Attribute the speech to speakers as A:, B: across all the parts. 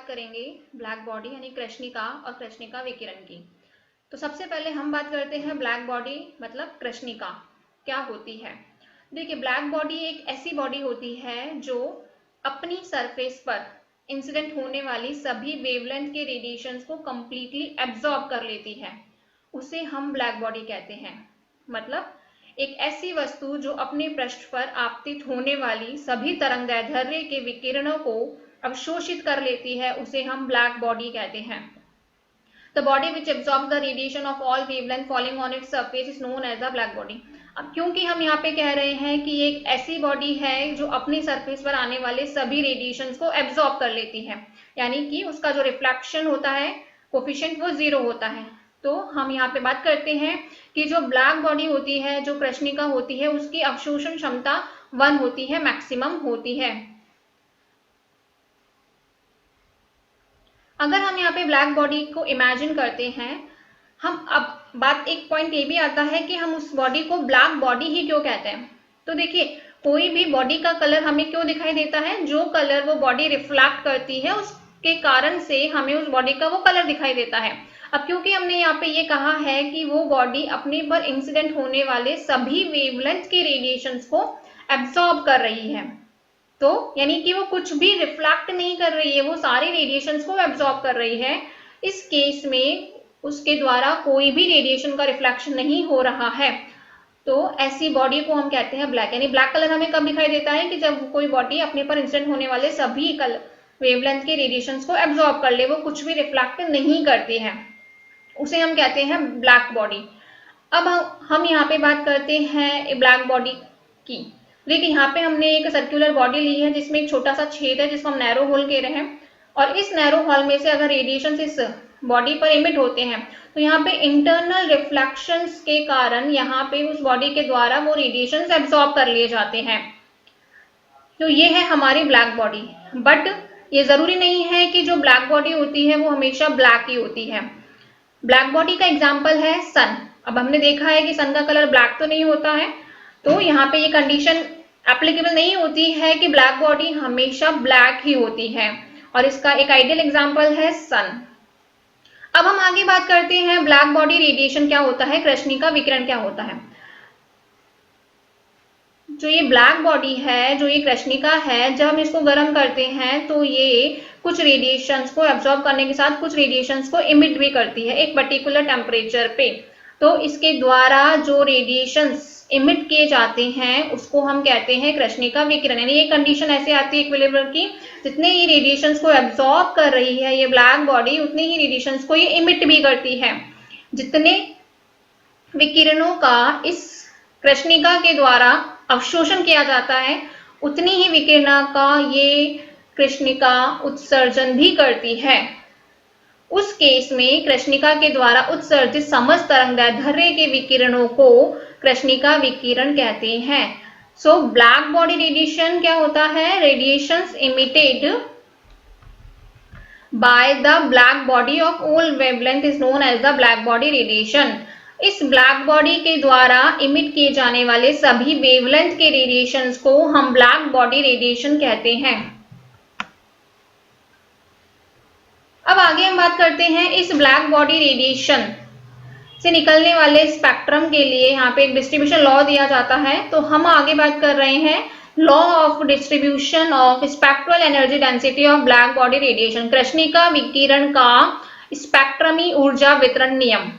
A: करेंगे black body यानी कृष्णिका और कृष्णिका विकिरण की। तो सबसे पहले हम बात करते हैं ब्लैक बॉडी मतलब कृष्णिका क्या होती है। देखिए, ब्लैक बॉडी एक ऐसी बॉडी होती है जो अपनी सरफेस पर इंसिडेंट होने वाली सभी वेवलेंथ के रेडिएशंस को कंप्लीटली एब्जॉर्ब कर लेती है, उसे हम ब्लैक बॉडी कहते हैं। मतलब एक ऐसी वस्तु जो अपने पृष्ठ पर आपतित होने वाली सभी तरंगदैर्ध्य के विकिरणों को अवशोषित कर लेती है, उसे हम ब्लैक बॉडी कहते हैं। The body which absorbs the radiation of all wavelength falling on its surface is known as a black body। अब क्योंकि हम यहाँ पे कह रहे हैं कि एक ऐसी बॉडी है जो अपनी सरफेस पर आने वाले सभी रेडिएशंस को एब्जॉर्ब कर लेती है, यानी कि उसका जो रिफ्लेक्शन होता है कोफिशिएंट वो 0 होता है, तो हम यहाँ पे बात करते हैं कि जो ब्लैक बॉडी होती है, जो कृष्णिका होती है, उसकी अवशोषण क्षमता 1 होती है, मैक्सिमम होती है। अगर हम यहाँ पे ब्लैक बॉडी को इमेजिन करते हैं, हम अब बात एक पॉइंट ये भी आता है कि हम उस बॉडी को ब्लैक बॉडी ही क्यों कहते हैं। तो देखिए, कोई भी बॉडी का कलर हमें क्यों दिखाई देता है, जो कलर वो बॉडी रिफ्लेक्ट करती है उसके कारण से हमें उस बॉडी का वो कलर दिखाई देता है। अब क्योंकि हमने यहाँ पे ये कहा है कि वो बॉडी अपने पर इंसिडेंट होने वाले सभी वेवलेंथ के रेडिएशंस को एब्जॉर्ब कर रही है, तो यानी कि वो कुछ भी रिफ्लेक्ट नहीं कर रही है, वो सारे रेडिएशंस को एब्जॉर्ब कर रही है। इस केस में उसके द्वारा कोई भी रेडिएशन का रिफ्लेक्शन नहीं हो रहा है, तो ऐसी बॉडी को हम कहते हैं ब्लैक। यानी ब्लैक कलर हमें कब दिखाई देता है कि जब कोई बॉडी अपने पर इंसिडेंट होने वाले सभी वेवलेंथ के रेडिएशंस को एब्जॉर्ब कर ले, वो कुछ भी रिफ्लेक्ट नहीं करती है, उसे हम कहते हैं ब्लैक बॉडी। अब हम यहाँ पे बात करते हैं ब्लैक बॉडी की। देखिए, यहाँ पे हमने एक सर्कुलर बॉडी ली है जिसमें एक छोटा सा छेद है जिसको हम नैरो होल कह रहे हैं, और इस नैरो होल में से अगर रेडिएशन इस बॉडी पर इमिट होते हैं तो यहाँ पे इंटरनल रिफ्लेक्शंस के कारण यहाँ पे उस बॉडी के द्वारा वो रेडिएशंस एब्जॉर्ब कर लिए जाते हैं। तो ये है हमारी ब्लैक बॉडी। बट ये जरूरी नहीं है कि जो ब्लैक बॉडी होती है वो हमेशा ब्लैक ही होती है। ब्लैक बॉडी का एग्जाम्पल है सन। अब हमने देखा है कि सन का कलर ब्लैक तो नहीं होता है, तो यहाँ पे ये कंडीशन एप्लीकेबल नहीं होती है कि ब्लैक बॉडी हमेशा ब्लैक ही होती है, और इसका एक आइडियल एग्जांपल है सन। अब हम आगे बात करते हैं ब्लैक बॉडी रेडिएशन क्या होता है, कृष्णिका विकिरण क्या होता है। जो ये ब्लैक बॉडी है, जो ये कृष्णिका है, जब हम इसको गर्म करते हैं तो ये कुछ रेडिएशंस को एब्जॉर्ब करने के साथ कुछ रेडिएशंस को इमिट भी करती है एक पर्टिकुलर टेम्परेचर पे। तो इसके द्वारा जो रेडिएशंस इमिट किए जाते हैं उसको हम कहते हैं कृष्णिका विकिरण। यानी ये कंडीशन ऐसे आती है इक्विलिब्रियम की, जितने ही रेडिएशंस को एब्जॉर्ब कर रही है ये ब्लैक बॉडी, उतने ही रेडिएशंस को ये इमिट भी करती है। जितने विकिरणों का इस कृष्णिका के द्वारा अवशोषण किया जाता है, उतनी ही विकिरणों का ये कृष्णिका उत्सर्जन भी करती है। उस केस में कृष्णिका के द्वारा उत्सर्जित समस्त तरंगदैर्ध्य के विकिरणों को कृष्णिका विकिरण कहते हैं। सो ब्लैक बॉडी रेडिएशन क्या होता है, radiations emitted by the black body of all wavelength is known as the black body radiation. इस ब्लैक बॉडी के द्वारा इमिट किए जाने वाले सभी वेवलेंथ के रेडिएशंस को हम ब्लैक बॉडी रेडिएशन कहते हैं। अब आगे हम बात करते हैं इस ब्लैक बॉडी रेडिएशन से निकलने वाले स्पेक्ट्रम के लिए यहाँ पे एक डिस्ट्रीब्यूशन लॉ दिया जाता है। तो हम आगे बात कर रहे हैं law of distribution of spectral energy density of black body radiation, कृष्णिका विकिरण का स्पेक्ट्रमी ऊर्जा वितरण नियम।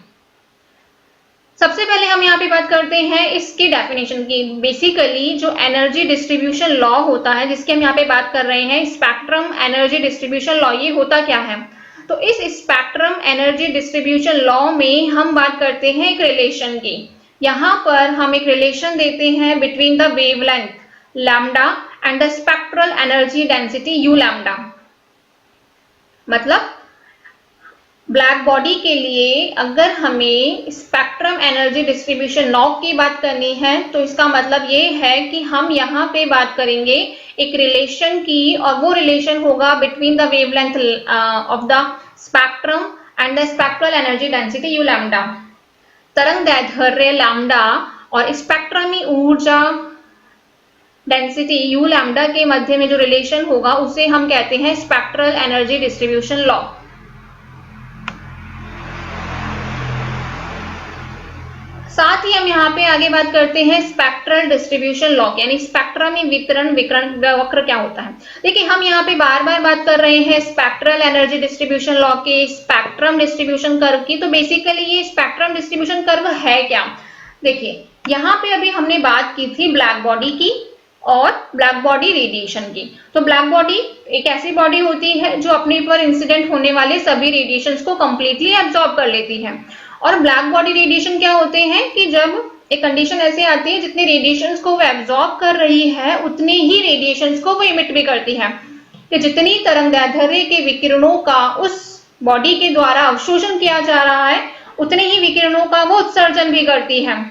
A: सबसे पहले हम यहाँ पे बात करते हैं इसकी डेफिनेशन की। बेसिकली जो एनर्जी डिस्ट्रीब्यूशन लॉ होता है जिसकी हम यहाँ पे बात कर रहे हैं, स्पेक्ट्रम एनर्जी डिस्ट्रीब्यूशन लॉ, ये होता क्या है। तो इस स्पेक्ट्रम एनर्जी डिस्ट्रीब्यूशन लॉ में हम बात करते हैं एक रिलेशन की। यहाँ पर हम एक रिलेशन देते हैं between the wavelength lambda and the spectral energy density you lambda. मतलब ब्लैक बॉडी के लिए अगर हमें स्पेक्ट्रम एनर्जी डिस्ट्रीब्यूशन लॉ की बात करनी है तो इसका मतलब ये है कि हम यहाँ पे बात करेंगे एक रिलेशन की, और वो रिलेशन होगा between the wavelength of the spectrum and the spectral energy density you lambda. तरंगदैर्ध्य लैम्डा और स्पेक्ट्रमी ऊर्जा डेंसिटी यू लैम्डा के मध्य में जो रिलेशन होगा उसे हम कहते हैं स्पेक्ट्रल एनर्जी डिस्ट्रीब्यूशन लॉ। साथ ही हम यहाँ पे आगे बात करते हैं स्पेक्ट्रल डिस्ट्रीब्यूशन लॉ, यानी स्पेक्ट्रम में वितरण वक्र क्या होता है। देखिए हम यहाँ पे बार बार बात कर रहे हैं स्पेक्ट्रल एनर्जी डिस्ट्रीब्यूशन लॉ के, स्पेक्ट्रम डिस्ट्रीब्यूशन कर्व की। तो बेसिकली ये स्पेक्ट्रम डिस्ट्रीब्यूशन कर्व है क्या। देखिए यहाँ पे अभी हमने बात की थी ब्लैक बॉडी की और ब्लैक बॉडी रेडिएशन की। तो ब्लैक बॉडी एक ऐसी बॉडी होती है जो अपने पर इंसिडेंट होने वाले सभी रेडिएशंस को कंप्लीटली एब्जॉर्ब कर लेती है। और ब्लैक बॉडी रेडिएशन क्या होते हैं कि जब एक कंडीशन ऐसे आती है जितने रेडिएशंस को वो एब्जॉर्ब कर रही है उतने ही रेडिएशंस को वो इमिट भी करती है, कि जितनी तरंगदैर्ध्य के विकिरणों का उस बॉडी के द्वारा अवशोषण किया जा रहा है उतने ही विकिरणों का वो उत्सर्जन भी करती है।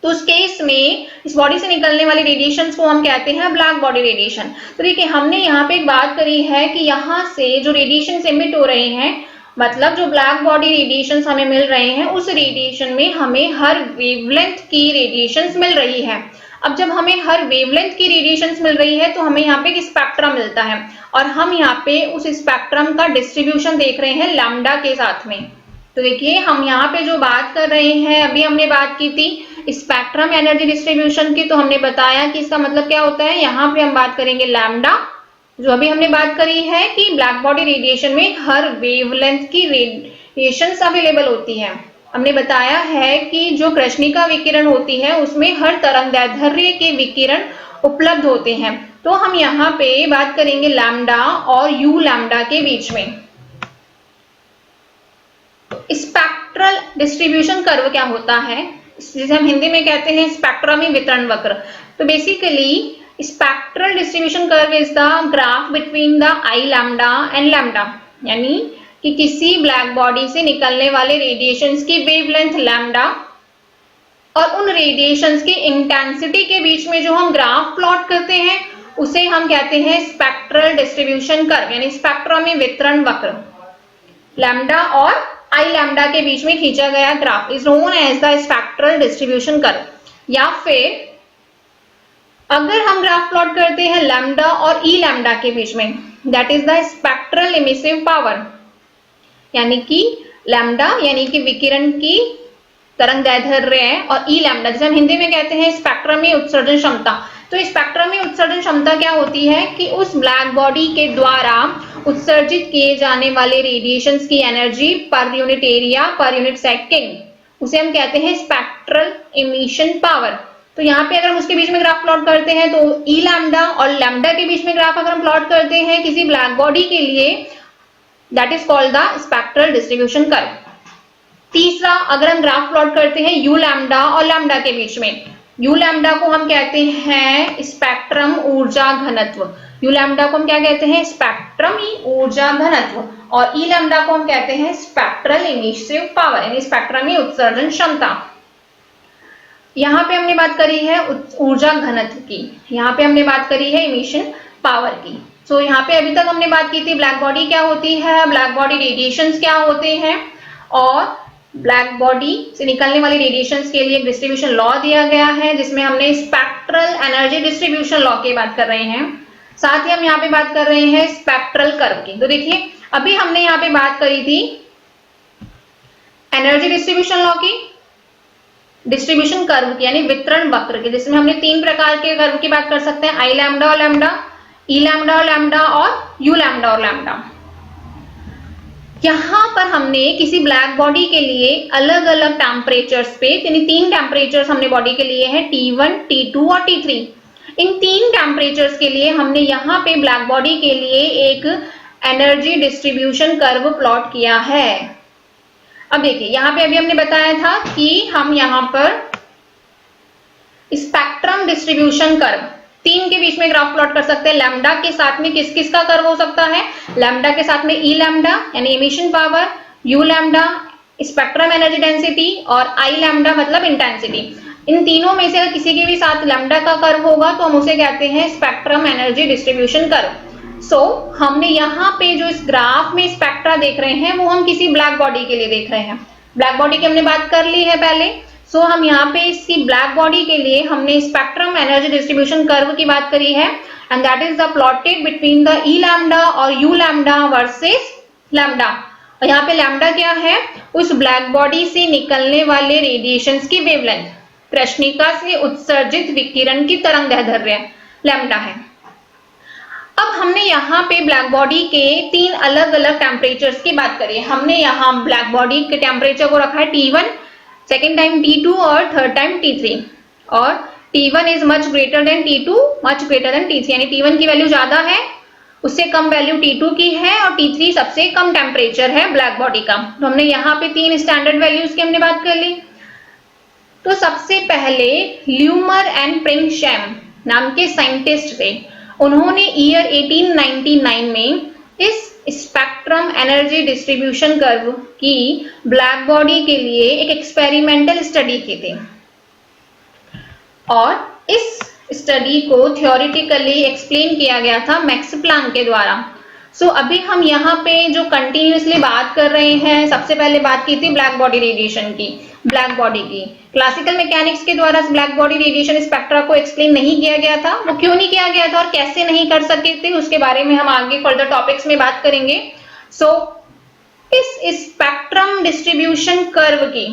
A: तो उस केस में इस बॉडी से निकलने वाले रेडिएशंस को हम कहते हैं ब्लैक बॉडी रेडिएशन। तो देखिए हमने यहाँ पे एक बात करी है कि यहाँ से जो रेडिएशन इमिट हो रहे हैं, मतलब जो ब्लैक बॉडी रेडिएशंस हमें मिल रहे हैं उस रेडिएशन में हमें हर वेवलेंथ की रेडिएशंस मिल रही है। अब जब हमें हर वेवलेंथ की रेडिएशंस मिल रही है तो हमें यहाँ पे एक स्पेक्ट्रम मिलता है और हम यहाँ पे उस स्पेक्ट्रम का डिस्ट्रीब्यूशन देख रहे हैं लैम्डा के साथ में। तो देखिए हम यहाँ पे जो बात कर रहे हैं, अभी हमने बात की थी स्पेक्ट्रम एनर्जी डिस्ट्रीब्यूशन की, तो हमने बताया कि इसका मतलब क्या होता है। यहाँ पे हम बात करेंगे लैम्डा, जो अभी हमने बात करी है कि ब्लैक बॉडी रेडिएशन में हर वेवलेंथ की रेडिएशंस अवेलेबल होती है। हमने बताया है कि जो कृष्णिका विकिरण होती है उसमें हर तरंगदैर्ध्य के विकिरण उपलब्ध होते हैं। तो हम यहाँ पे बात करेंगे लैम्डा और यू लैम्डा के बीच में। स्पेक्ट्रल डिस्ट्रीब्यूशन कर्व क्या होता है, जिसे हम हिंदी में कहते हैं स्पेक्ट्रम में वितरण वक्र। तो basically spectral distribution curve is the graph between the I lambda and lambda, यानी कि किसी ब्लैक बॉडी से निकलने वाले रेडिएशंस की वेवलेंथ लैम्डा और उन रेडिएशंस की इंटेंसिटी के बीच में जो हम ग्राफ प्लॉट करते हैं उसे हम कहते हैं स्पेक्ट्रल डिस्ट्रीब्यूशन कर्व, यानी स्पेक्ट्रम में वितरण वक्र। लैम्डा और आई लैम्डा के बीच में खींचा गया graph is known as the spectral distribution curve. या फिर अगर हम ग्राफ प्लॉट करते हैं लैम्डा और ई लैम्डा के बीच में, that is the spectral emissive power, यानी कि लैम्डा यानी कि विकिरण की तरंगदैर्ध्य और ई लैम्डा जिसे हम हिंदी में कहते हैं स्पेक्ट्रम में उत्सर्जन क्षमता। तो स्पेक्ट्रम में उत्सर्जन क्षमता क्या होती है कि उस ब्लैक बॉडी के द्वारा उत्सर्जित किए जाने वाले रेडिएशंस की energy per unit area per unit second, उसे हम कहते हैं स्पेक्ट्रल इमिशन पावर। तो यहाँ पे अगर हम उसके बीच में ग्राफ प्लॉट करते हैं तो ई लैम्डा और लैम्डा के बीच में ग्राफ अगर हम प्लॉट करते हैं किसी ब्लैक बॉडी के लिए, that is called the spectral distribution curve. तीसरा, अगर हम ग्राफ प्लॉट करते हैं यू लैम्डा और लैम्डा के बीच में, यू लैम्डा को हम कहते हैं स्पेक्ट्रम ऊर्जा घनत्व। यू लैम्डा को हम क्या कहते हैं, स्पेक्ट्रम ऊर्जा घनत्व, और ई लैम्डा को हम कहते हैं स्पेक्ट्रल इमिसिव पावर, यानी स्पेक्ट्रम में उत्सर्जन क्षमता। यहाँ पे हमने बात करी है ऊर्जा घनत्व की, यहाँ पे हमने बात करी है इमिशन पावर की। सो यहाँ पे अभी तक हमने बात की थी ब्लैक बॉडी क्या होती है, ब्लैक बॉडी रेडिएशंस क्या होते हैं, और ब्लैक बॉडी से निकलने वाले रेडिएशंस के लिए डिस्ट्रीब्यूशन लॉ दिया गया है जिसमें हमने स्पेक्ट्रल एनर्जी डिस्ट्रीब्यूशन लॉ की बात कर रहे हैं। साथ ही हम यहाँ पे बात कर रहे हैं स्पेक्ट्रल कर्व की। तो देखिए अभी हमने यहाँ पे बात करी थी एनर्जी डिस्ट्रीब्यूशन लॉ की, डिस्ट्रीब्यूशन कर्व की यानी वितरण वक्र की, जिसमें हमने तीन प्रकार के कर्व की बात कर सकते हैं, आई लैम्डा और लैम्डा, ई लैम्डा और लैम्डा, और यू लैम्डा और लैम्डा। यहां पर हमने किसी ब्लैक बॉडी के लिए अलग अलग टेम्परेचर्स पे, यानी तीन टेम्परेचर्स हमने बॉडी के लिए हैं, T1, T2 और T3। इन तीन टेम्परेचर्स के लिए हमने यहाँ पे ब्लैक बॉडी के लिए एक एनर्जी डिस्ट्रीब्यूशन कर्व प्लॉट किया है। अब देखिए यहाँ पे अभी हमने बताया था कि हम यहाँ पर स्पेक्ट्रम डिस्ट्रीब्यूशन कर्व तीन के बीच में ग्राफ प्लॉट कर सकते हैं। लैम्डा के साथ में किस किस का कर्व हो सकता है, लैम्डा के साथ में ई लैम्डा यानी emission power, you lambda spectrum energy density, और आई लैम्डा मतलब इंटेंसिटी। इन तीनों में से अगर किसी के भी साथ लैम्डा का कर्व होगा तो हम उसे कहते हैं स्पेक्ट्रम एनर्जी डिस्ट्रीब्यूशन कर्व। सो हमने यहाँ पे जो इस ग्राफ में स्पेक्ट्रा देख रहे हैं वो हम किसी ब्लैक बॉडी के लिए देख रहे हैं। ब्लैक बॉडी की हमने बात कर ली है पहले, सो हम यहाँ पे इसकी ब्लैक बॉडी के लिए हमने स्पेक्ट्रम एनर्जी डिस्ट्रीब्यूशन कर्व की बात करी है, and that is the plotted between the E lambda और यू लैम्डा वर्सेस लैम्डा। और यहाँ पे लैम्डा क्या है, उस ब्लैक बॉडी से निकलने वाले रेडिएशंस की वेवलेंथ, कृष्णिका से उत्सर्जित विकिरण की तरंगदैर्ध्य लैम्डा है। अब हमने यहाँ पे ब्लैक बॉडी के 3 अलग अलग टेम्परेचर्स की बात करी है। हमने यहाँ ब्लैक बॉडी के टेम्परेचर को रखा है T1, सेकेंड टाइम T2 और थर्ड टाइम T3, और T1 is much greater than T2, much greater than T3, यानी T1 की वैल्यू ज्यादा है, उससे कम वैल्यू T2 की है, और T3 सबसे कम टेम्परेचर है ब्लैक बॉडी का। तो हमने यहाँ पे 3 स्टैंडर्ड वैल्यूज की हमने बात कर ली। तो सबसे पहले ल्यूमर एंड प्रिंगशैम नाम के साइंटिस्ट थे, उन्होंने ईयर 1899 में इस स्पेक्ट्रम एनर्जी डिस्ट्रीब्यूशन कर्व की ब्लैक बॉडी के लिए एक एक्सपेरिमेंटल स्टडी की थी, और इस स्टडी को थ्योरेटिकली एक्सप्लेन किया गया था मैक्स प्लैंक के द्वारा। सो अभी हम यहाँ पे जो कंटिन्यूसली बात कर रहे हैं, सबसे पहले बात की थी ब्लैक बॉडी रेडिएशन की, ब्लैक बॉडी की क्लासिकल मैकेनिक्स के द्वारा ब्लैक बॉडी रेडिएशन स्पेक्ट्रा को एक्सप्लेन नहीं किया गया था। वो क्यों नहीं किया गया था और कैसे नहीं कर सके थे, उसके बारे में हम आगे फर्दर टॉपिक्स में बात करेंगे। सो इस स्पेक्ट्रम डिस्ट्रीब्यूशन कर्व की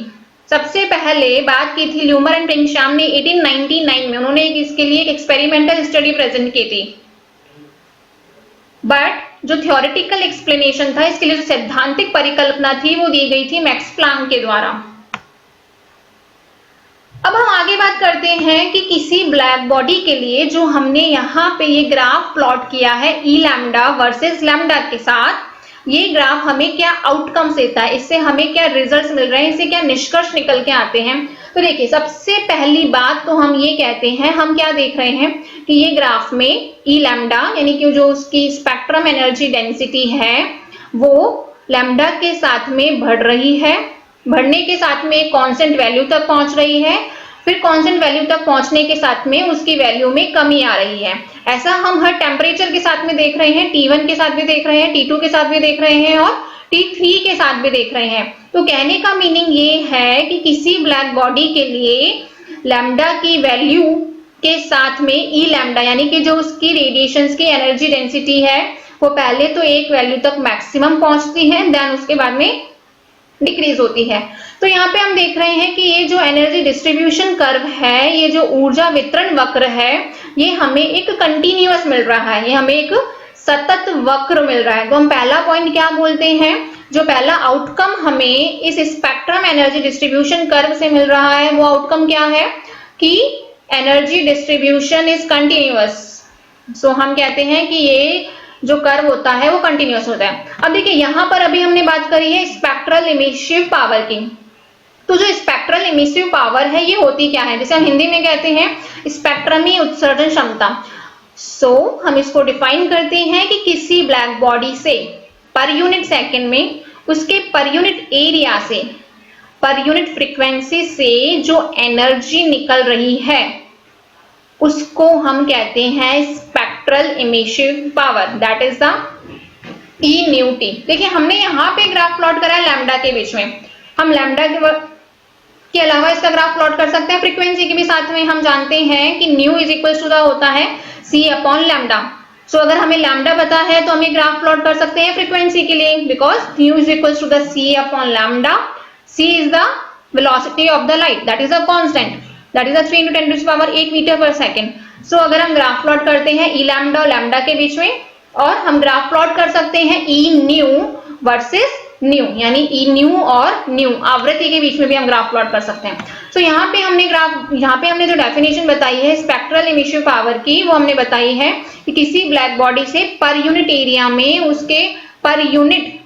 A: सबसे पहले बात की थी ल्यूमर एंड प्रिंगशैम ने 1899 में। उन्होंने इसके लिए एक एक्सपेरिमेंटल स्टडी प्रेजेंट की थी, बट जो थ्योरेटिकल एक्सप्लेनेशन था, इसके लिए जो सैद्धांतिक परिकल्पना थी, वो दी गई थी मैक्स प्लैंक के द्वारा। अब हम आगे बात करते हैं कि किसी ब्लैक बॉडी के लिए जो हमने यहाँ पे ये ग्राफ प्लॉट किया है ई लैम्डा वर्सेस लैम्डा के साथ, ये ग्राफ हमें क्या आउटकम्स देता है, इससे हमें क्या रिजल्ट्स मिल रहे हैं, इससे क्या निष्कर्ष निकल के आते हैं। तो देखिए, सबसे पहली बात तो हम ये कहते हैं, हम क्या देख रहे हैं कि ये ग्राफ में ई लैम्डा यानी कि जो उसकी स्पेक्ट्रम एनर्जी डेंसिटी है वो लैम्डा के साथ में बढ़ रही है, बढ़ने के साथ में कांस्टेंट वैल्यू तक पहुंच रही है, फिर कांस्टेंट वैल्यू तक पहुंचने के साथ में उसकी वैल्यू में कमी आ रही है। ऐसा हम हर टेम्परेचर के साथ में देख रहे हैं, T1 के साथ भी देख रहे हैं, T2 के साथ भी देख रहे हैं, और T3 के साथ भी देख रहे हैं। तो कहने का मीनिंग ये है कि किसी ब्लैक बॉडी के लिए लैम्डा की वैल्यू के साथ में ई लैम्डा यानी कि जो उसकी रेडिएशंस की एनर्जी डेंसिटी है वो पहले तो एक वैल्यू तक मैक्सिमम पहुंचती है, देन उसके बाद में डिक्रीज होती है। तो यहाँ पे हम देख रहे हैं कि ये जो एनर्जी डिस्ट्रीब्यूशन कर्व है, ये जो ऊर्जा वितरण वक्र है, ये हमें एक कंटिन्यूअस मिल रहा है, ये हमें एक सतत वक्र मिल रहा है। तो हम पहला पॉइंट क्या बोलते हैं, जो पहला आउटकम हमें इस स्पेक्ट्रम एनर्जी डिस्ट्रीब्यूशन कर्व से मिल रहा है, वो आउटकम क्या है कि एनर्जी डिस्ट्रीब्यूशन इज कंटिन्यूअस। सो हम कहते हैं कि ये जो कर्व होता है वो कंटिन्यूअस होता है। अब देखिए, यहाँ पर अभी हमने बात करी है स्पेक्ट्रल इमिसिव पावर की। तो जो स्पेक्ट्रल इमिसिव पावर है ये होती क्या है, जिसे हम हिंदी में कहते हैं स्पेक्ट्रमी उत्सर्जन क्षमता। सो हम इसको डिफाइन करते हैं कि किसी ब्लैक बॉडी से पर यूनिट सेकेंड में उसके पर यूनिट एरिया से, पर यूनिट फ्रीक्वेंसी से जो एनर्जी निकल रही है उसको हम कहते हैं spectral emissive power, that is the E new T. देखिए, हमने यहाँ पे ग्राफ प्लॉट करा है लैम्डा के बीच में। हम लैम्डा के अलावा इसका ग्राफ प्लॉट कर सकते हैं फ्रीक्वेंसी के भी साथ में। हम जानते हैं कि nu is equal to the होता है सी अपॉन लैम्डा। सो अगर हमें लैम्डा पता है तो हम ये ग्राफ प्लॉट कर सकते हैं फ्रीक्वेंसी के लिए, because nu is equal to the c upon lambda. C is the velocity of the light, that is a constant, that is 3 × 10⁻⁸ metre per second. So अगर हम ग्राफ प्लॉट करते हैं E lambda और lambda के बीच में, और हम graph plot कर सकते हैं ई न्यू वर्सेस न्यू, यानी ई न्यू और न्यू आवृत्ति के बीच में भी हम ग्राफ प्लॉट कर सकते हैं। सो यहाँ पे हमने जो डेफिनेशन बताई है स्पेक्ट्रल इमिसिव पावर की, वो हमने बताई है कि किसी ब्लैक बॉडी से पर यूनिट एरिया में उसके पर यूनिट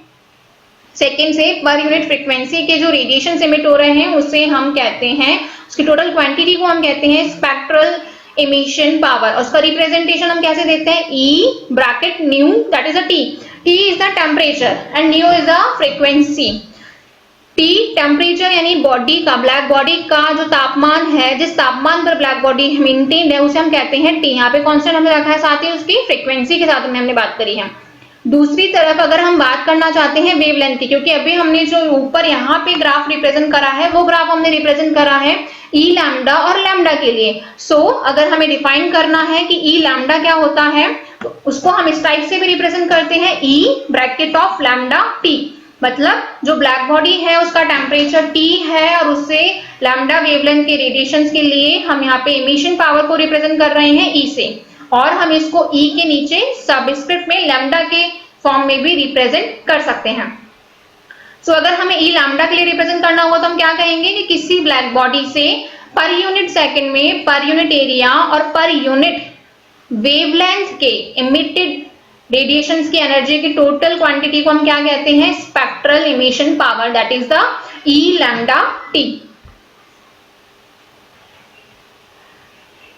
A: सेकेंड से पर यूनिट फ्रीक्वेंसी के जो रेडिएशन एमिट हो रहे हैं उसे हम कहते हैं, उसकी टोटल क्वांटिटी को हम कहते हैं स्पेक्ट्रल इमिशन पावर। और उसका रिप्रेजेंटेशन हम कैसे देते हैं, E bracket knew that is a T. T is the temperature and new is the frequency. T temperature यानी बॉडी का, ब्लैक बॉडी का जो तापमान है, जिस तापमान पर ब्लैक बॉडी मेंटेन्ड है उसे हम कहते हैं टी। यहाँ पे कांस्टेंट हमने रखा है, साथ ही उसकी फ्रीक्वेंसी के साथ में हमने बात करी है। दूसरी तरफ अगर हम बात करना चाहते हैं वेवलेंथ की, क्योंकि अभी हमने जो ऊपर यहाँ पे ग्राफ रिप्रेजेंट करा है वो ग्राफ हमने रिप्रेजेंट करा है ई लैम्डा और लैम्डा के लिए। सो अगर हमें डिफाइन करना है कि ई लैम्डा क्या होता है, तो उसको हम इस टाइप से भी रिप्रेजेंट करते हैं E bracket of lambda T, मतलब जो ब्लैक बॉडी है उसका टेम्परेचर T है और उससे लैम्डा वेवलेंथ के रेडिएशंस के लिए हम यहाँ पे इमिशन पावर को रिप्रेजेंट कर रहे हैं E से, और हम इसको E के नीचे सबस्क्रिप्ट में लैम्डा के फॉर्म में भी रिप्रेजेंट कर सकते हैं। सो अगर हमें ई लैम्डा के लिए रिप्रेजेंट करना होगा तो हम क्या कहेंगे कि किसी ब्लैक बॉडी से पर यूनिट सेकंड में पर यूनिट एरिया और पर यूनिट वेवलेंथ के इमिटेड रेडिएशंस की एनर्जी की टोटल क्वांटिटी को हम क्या कहते हैं, spectral emission power, that is the E lambda T.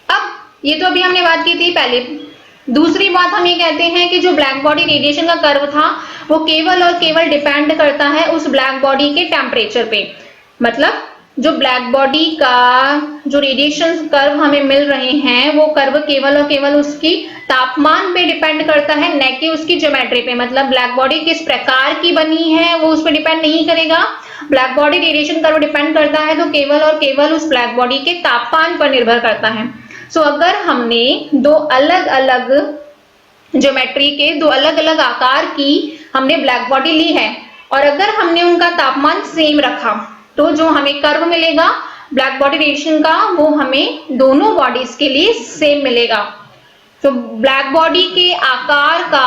A: अब ये तो अभी हमने बात की थी पहले। दूसरी बात हम ये कहते हैं कि जो ब्लैक बॉडी रेडिएशन का कर्व था वो केवल और केवल डिपेंड करता है उस ब्लैक बॉडी के टेम्परेचर पे, मतलब जो ब्लैक बॉडी का जो रेडिएशन कर्व हमें मिल रहे हैं वो कर्व केवल और केवल उसकी तापमान पे डिपेंड करता है, न कि उसकी ज्योमेट्री पे। मतलब ब्लैक बॉडी किस प्रकार की बनी है वो उस पर डिपेंड नहीं करेगा। Black body radiation curve depend करता है तो केवल और केवल उस ब्लैक बॉडी के तापमान पर निर्भर करता है। सो अगर हमने दो अलग अलग ज्योमेट्री के दो अलग अलग आकार की हमने ब्लैक बॉडी ली है और अगर हमने उनका तापमान सेम रखा तो जो हमें कर्व मिलेगा ब्लैक बॉडी रेडिएशन का वो हमें दोनों बॉडीज के लिए सेम मिलेगा। तो ब्लैक बॉडी के आकार का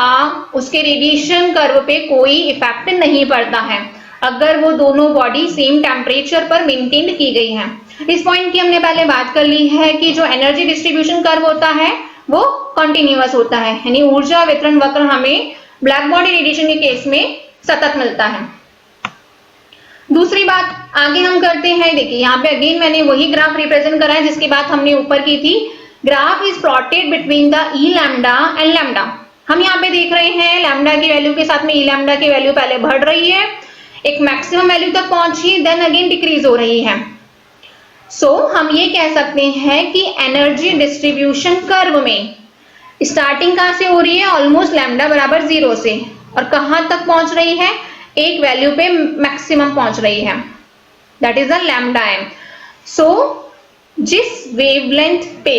A: उसके रेडिएशन कर्व पे कोई इफेक्ट नहीं पड़ता है अगर वो दोनों बॉडी सेम टेम्परेचर पर मेंटेन की गई है। इस पॉइंट की हमने पहले बात कर ली है कि जो एनर्जी डिस्ट्रीब्यूशन कर्व होता है वो कंटिन्यूअस होता है, यानी ऊर्जा वितरण वक्र हमें ब्लैक बॉडी रेडिएशन के केस में सतत मिलता है। दूसरी बात आगे हम करते हैं, देखिए यहाँ पे अगेन मैंने वही ग्राफ रिप्रेजेंट करा है जिसकी बात हमने ऊपर की थी। Graph is plotted between the E lambda and lambda. हम यहाँ पे देख रहे हैं लैम्डा की वैल्यू के साथ में ई लैम्डा की वैल्यू पहले बढ़ रही है, एक मैक्सिमम वैल्यू तक पहुंची, देन अगेन डिक्रीज हो रही है। सो हम ये कह सकते हैं कि एनर्जी डिस्ट्रीब्यूशन कर्व में स्टार्टिंग कहां से हो रही है, ऑलमोस्ट लैम्डा बराबर 0 से, और कहां तक पहुंच रही है, एक वैल्यू पे मैक्सिमम पहुंच रही है, that is the lambda M. So जिस वेवलेंथ पे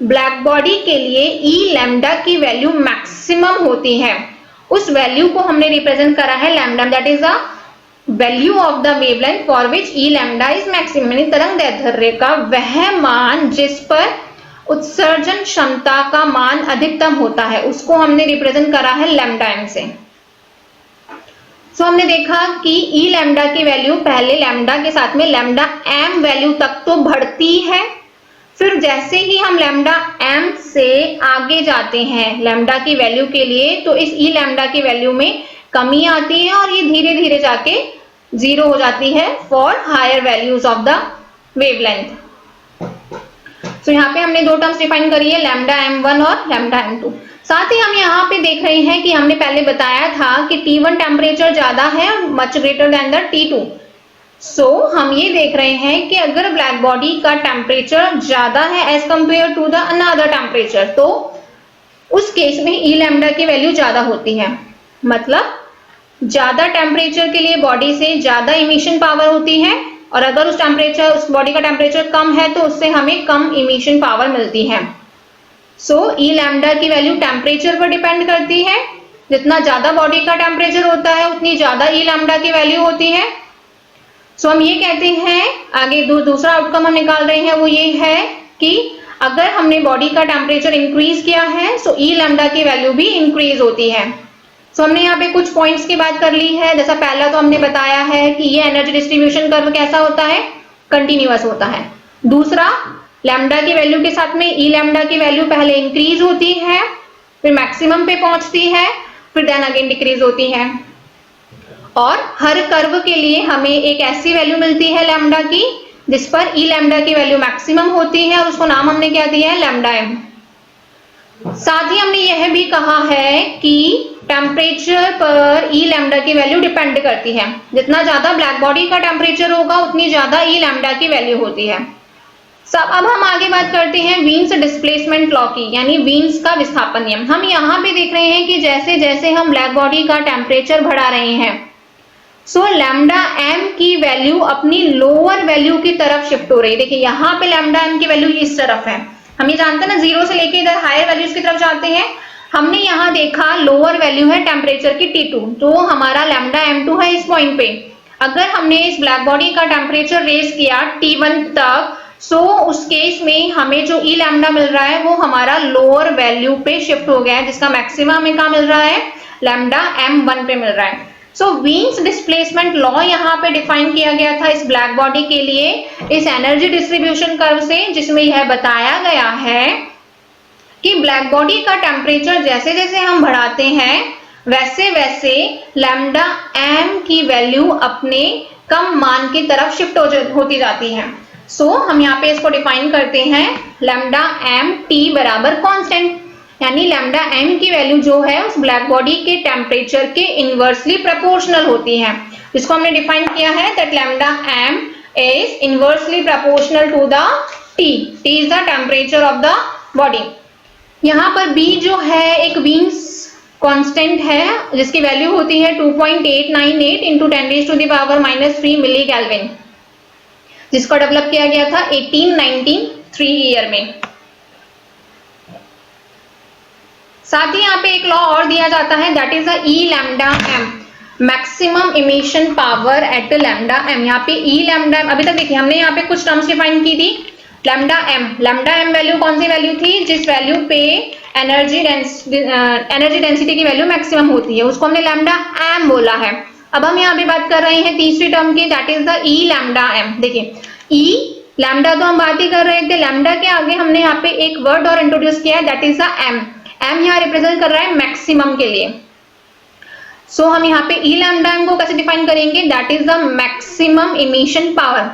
A: ब्लैक बॉडी के लिए ई लैम्डा की वैल्यू मैक्सिमम होती है उस वैल्यू को हमने रिप्रेजेंट करा है lambda, that is the value of the wavelength for which E lambda is maximum, यानी तरंग दैर्ध्य का वह मान जिस पर उत्सर्जन क्षमता का मान अधिकतम होता है उसको हमने रिप्रेजेंट करा है लैम्डा एम से। सो हमने देखा कि ई लैम्डा की वैल्यू पहले लैम्डा के साथ में लैम्डा एम वैल्यू तक तो बढ़ती है, फिर जैसे ही हम लैम्डा एम से आगे जाते हैं लैम्डा की वैल्यू के लिए तो इस ई लैम्डा की वैल्यू में कमी आती है और ये धीरे धीरे जाके 0 हो जाती है for higher values of the wavelength. So यहाँ पे हमने दो टर्म्स डिफाइन करी है, लैम्डा m1 और लैम्डा m2। साथ ही हम यहाँ पे देख रहे हैं कि हमने पहले बताया था कि T1 टेम्परेचर ज्यादा है much greater than the T2। सो हम ये देख रहे हैं कि अगर ब्लैक बॉडी का टेम्परेचर ज्यादा है as compare to the another temperature तो उस केस में ई लैम्डा की वैल्यू ज्यादा होती है, मतलब ज्यादा टेम्परेचर के लिए बॉडी से ज्यादा इमिशन पावर होती है और अगर उस बॉडी का टेम्परेचर कम है तो उससे हमें कम इमिशन पावर मिलती है। सो ई लैम्डा की वैल्यू टेम्परेचर पर डिपेंड करती है, जितना ज्यादा बॉडी का टेम्परेचर होता है उतनी ज्यादा ई लैम्डा की वैल्यू होती है। सो हम ये कहते हैं आगे दूसरा आउटकम हम निकाल रहे हैं वो ये है कि अगर हमने बॉडी का टेम्परेचर इंक्रीज किया है सो ई लैम्डा की वैल्यू भी इंक्रीज होती है। सो हमने यहाँ पे कुछ पॉइंट्स की बात कर ली है। जैसा पहला तो हमने बताया है कि ये एनर्जी डिस्ट्रीब्यूशन कर्व कैसा होता है, कंटिन्यूअस होता है। दूसरा, लैम्डा की वैल्यू के साथ में ई लैम्डा की वैल्यू पहले इंक्रीज होती है, फिर मैक्सिमम पे पहुंचती है, फिर देन अगेन डिक्रीज होती है। और हर कर्व के लिए हमें एक ऐसी वैल्यू मिलती है लैम्डा की जिस पर ई लैम्डा की वैल्यू मैक्सिमम होती है और उसको नाम हमने क्या दिया है, लैम्डा एम। साथ ही हमने यह भी कहा है कि टेम्परेचर पर ई लैम्डा की वैल्यू डिपेंड करती है, जितना ज्यादा ब्लैक बॉडी का टेम्परेचर होगा उतनी ज्यादा ई लैम्डा की वैल्यू होती है। अब हम आगे बात करते हैं वीन्स डिस्प्लेसमेंट लॉ की, यानी वीन्स का विस्थापन नियम। हम यहाँ पे देख रहे हैं कि जैसे जैसे हम ब्लैक बॉडी का टेम्परेचर बढ़ा रहे हैं, सो लैम्डा एम की वैल्यू अपनी लोअर वैल्यू की तरफ शिफ्ट हो रही है। देखिए यहाँ पे लैम्डा एम की वैल्यू इस तरफ है, हम ये जानते हैं ना, 0 से लेके इधर हायर वैल्यूज की तरफ जाते हैं। हमने यहाँ देखा लोअर वैल्यू है टेम्परेचर की T2, जो हमारा लैम्डा M2 है इस पॉइंट पे। अगर हमने इस ब्लैक बॉडी का टेम्परेचर रेज किया T1 तक, सो उस केस में हमें जो ई लैम्डा मिल रहा है वो हमारा लोअर वैल्यू पे शिफ्ट हो गया है, जिसका मैक्सिमम हमें कहाँ मिल रहा है, लैम्डा M1 पे मिल रहा है। सो वीन्स डिस्प्लेसमेंट लॉ यहाँ पे डिफाइन किया गया था इस ब्लैक बॉडी के लिए इस एनर्जी डिस्ट्रीब्यूशन कर्व से, जिसमें यह बताया गया है कि ब्लैक बॉडी का टेम्परेचर जैसे जैसे हम बढ़ाते हैं वैसे वैसे लैम्डा एम की वैल्यू अपने कम मान की तरफ शिफ्ट होती जाती है। सो हम यहाँ पे इसको डिफाइन करते हैं लैम्डा एम टी बराबर कांस्टेंट, यानी लैम्डा एम की वैल्यू जो है उस ब्लैक बॉडी के टेम्परेचर के इनवर्सली प्रोपोर्शनल होती है, जिसको हमने डिफाइन किया है that lambda M is inversely proportional to the T. T is the temperature of the body. यहाँ पर बी जो है एक वीन्स कांस्टेंट है, जिसकी वैल्यू होती है 2.898 इंटू 10⁻³ मिली केल्विन, जिसको डेवलप किया गया था 1893 ईयर में। साथ ही यहाँ पे एक लॉ और दिया जाता है that is the E lambda m, maximum emission power at lambda m. यहाँ पे ई लैम्डा एम, अभी तक देखिए हमने यहाँ पे कुछ टर्म्स डिफाइन की थी। लैम्डा एम वैल्यू कौन सी वैल्यू थी, जिस वैल्यू पे एनर्जी डेंसिटी की वैल्यू मैक्सिमम होती है, उसको हमने लैम्डा एम बोला है। अब हम यहाँ पे बात कर रहे हैं तीसरी टर्म की, that is the E lambda m. देखिए ई लैम्डा तो हम बात ही कर रहे थे, लैम्डा के आगे हमने यहाँ पे एक वर्ड और इंट्रोड्यूस किया है that is the M. M यहाँ रिप्रेजेंट कर रहा है मैक्सिमम के लिए। सो हम यहाँ पे ई लैम्डा एम को कैसे डिफाइन करेंगे, that is the maximum emission power.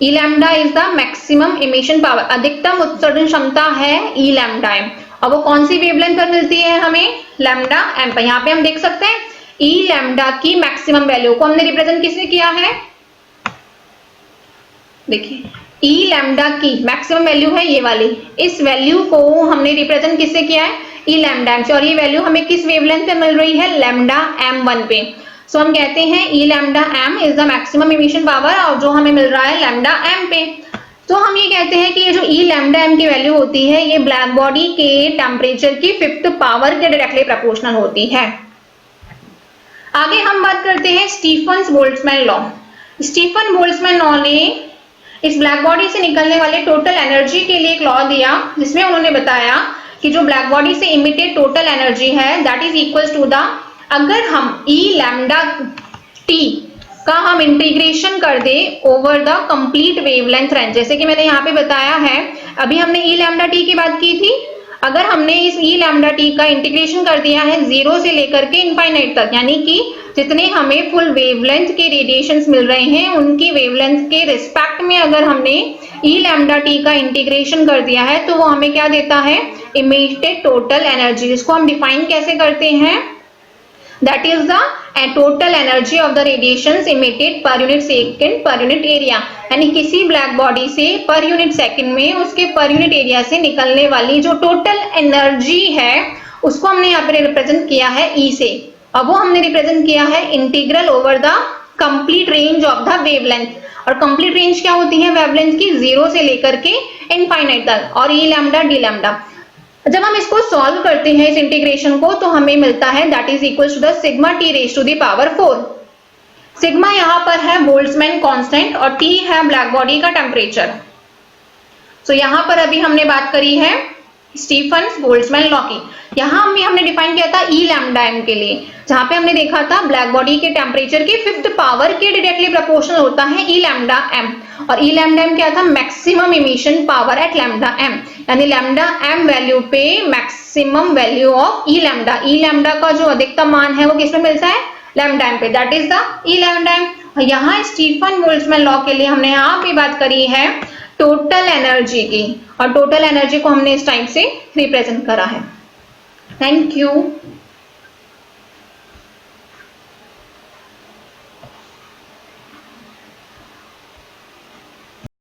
A: E lambda is the maximum emission power, अधिकतम उत्सर्जन क्षमता है ई लैम्डा एम। और वो कौन सी वेवलेंथ पर मिलती है हमें, लैम्डा एम पर। यहाँ पे हम देख सकते हैं ई लैम्डा की मैक्सिमम वैल्यू को हमने रिप्रेजेंट किससे किया है, देखिए ई लैम्डा की मैक्सिमम वैल्यू है ये वाली, इस वैल्यू को हमने रिप्रेजेंट किससे किया है, ई लैम्डा एम से। और ये वैल्यू हमें किस वेवलेंथ पे मिल रही है, लैम्डा M1 पे। सो हम कहते हैं E lambda M is the maximum emission power, और जो हमें मिल रहा है लैम्डा एम पे। तो हम ये कहते हैं कि ये जो ई लैम्डा एम की वैल्यू होती है ये ब्लैक बॉडी के टेम्परेचर की 5th पावर के डायरेक्टली प्रोपोर्शनल होती है। आगे हम बात करते हैं Stephen Boltzmann law. Stephen Boltzmann law ने इस ब्लैक बॉडी से निकलने वाले टोटल एनर्जी के लिए एक लॉ दिया, जिसमें उन्होंने बताया कि जो ब्लैक बॉडी से इमिटेड टोटल एनर्जी है that is equals to the, अगर हम ई लैम्डा टी का हम इंटीग्रेशन कर दे over the complete wavelength range, जैसे कि मैंने यहाँ पे बताया है, अभी हमने ई लैम्डा टी की बात की थी। अगर हमने इस ई लैम्डा टी का इंटीग्रेशन कर दिया है 0 से लेकर के इनफाइनाइट तक, यानी कि जितने हमें फुल वेवलेंथ के रेडिएशंस मिल रहे हैं उनकी वेवलेंथ के रिस्पेक्ट में अगर हमने ई लैम्डा टी का इंटीग्रेशन कर दिया है, तो वो हमें क्या देता है, इमिटेड टोटल एनर्जी। इसको हम डिफाइन कैसे करते हैं, that is the total energy of the radiations emitted per unit second per unit area, यानी किसी ब्लैक बॉडी से पर यूनिट सेकंड में उसके पर यूनिट एरिया से निकलने वाली जो टोटल एनर्जी है उसको हमने यहाँ पे रिप्रेजेंट किया है E से, और वो हमने रिप्रेजेंट किया है integral over the complete range of the wavelength. और कंप्लीट रेंज क्या होती है वेवलेंथ की, 0 से लेकर के इनफाइनाइट तक, और ई लैम्डा डी लैम्डा। जब हम इसको सॉल्व करते हैं इस इंटीग्रेशन को, तो हमें मिलता है that is equal to the sigma T raise to the power 4। Sigma यहाँ पर है बोल्ट्जमैन कांस्टेंट और टी है ब्लैक बॉडी का टेम्परेचर। सो यहाँ पर अभी हमने बात करी है स्टीफन बोल्ट्जमैन लॉ की। यहाँ हमने डिफाइन किया था ई लैम्डा एम के लिए, जहां पे हमने देखा था ब्लैक बॉडी के टेम्परेचर की 5th पावर के डायरेक्टली प्रोपोर्शनल होता है ई लैम्डा एम, और ई लैम्डा एम क्या था, maximum emission power at lambda m, यानी लैम्डा एम वैल्यू पे maximum value of E lambda. E lambda का जो अधिकतम मान है वो किसमें मिलता है, लैम्डा एम पे, that is the E lambda m. यहाँ स्टीफन बोल्ट्जमैन लॉ के लिए हमने यहाँ पे बात करी है टोटल एनर्जी की, और टोटल एनर्जी को हमने इस टाइप से रिप्रेजेंट करा है। Thank you.